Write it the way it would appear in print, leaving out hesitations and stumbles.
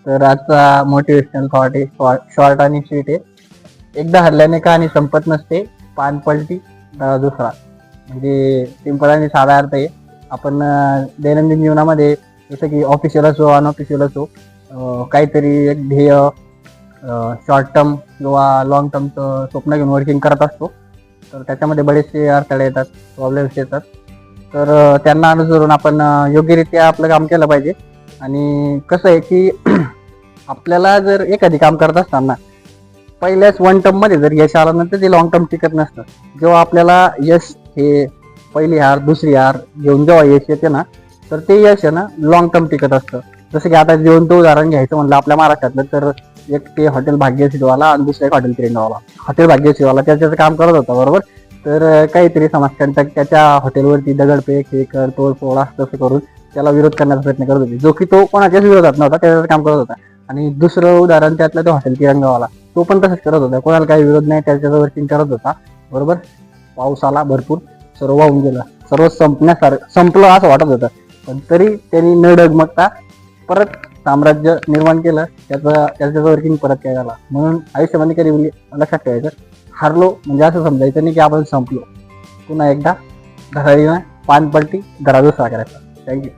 तर आजचा motivational thought आहे शॉर्ट आणि स्वीट आहे. एकदा हरल्याने कहाणी संपत नसते, पान पलटी दुसरा. म्हणजे सिंपल आणि साधा अर्थ आहे. आपण दैनंदिन जीवनामध्ये जसं की ऑफिशियल असो अनऑफिशियल असो काहीतरी एक ध्येय शॉर्ट टर्म किंवा लॉंग टर्मचं स्वप्न घेऊन वर्किंग करत असतो. तर त्याच्यामध्ये बरेचसे अडथळे येतात, प्रॉब्लेम्स येतात. तर त्यांना अनुसरून आपण योग्यरित्या आपलं काम केलं पाहिजे. आणि कसं आहे की आपल्याला जर एखादी काम करत असताना पहिल्याच वन टर्म मध्ये जर यश आलं नंतर ते लॉंग टर्म टिकत नसतं. जेव्हा आपल्याला यश हे पहिली हार दुसरी हार घेऊन जेव्हा यश येते ना, तर ते यश आहे ना लॉंग टर्म टिकत असतं. जसं की आता जिवंत उदाहरण घ्यायचं म्हणलं आपल्या महाराष्ट्रातलं, तर एक ते हॉटेल भाग्यश्रीवाला आणि दुसरा एक हॉटेल किरणवाला. हॉटेल भाग्यश्रीवाला त्याचं काम करत होता बरोबर. तर काहीतरी समाजकंटक त्याच्या हॉटेलवरती दगडफेक हे कर तोडफोड असं तसं करून त्याला विरोध करण्याचा प्रयत्न करत होते, जो की तो कोणाच्याच विरोधात नव्हता, त्याचं काम करत होता. आणि दुसरं उदाहरण त्यातलं तो हॉटेल तिरंगावाला, तो पण तसंच करत होता, कोणाला काही विरोध नाही, त्याच्याच वर्किंग करत होता बरोबर. पाऊस आला भरपूर, सर्व वाहून गेलं, सर्व संपलं असं वाटत होतं. पण तरी त्यांनी न डगमगता परत साम्राज्य निर्माण केलं. त्याचं वर्किंग परत काय झाला. म्हणून आयुष्यामध्ये कधी लक्षात ठेवायचं, हारलो म्हणजे असं समजायचं नाही की आपण संपलो. पुन्हा एकदा धडाडीनं पानपट्टी धडा दुसरा करायचा. थँक्यू.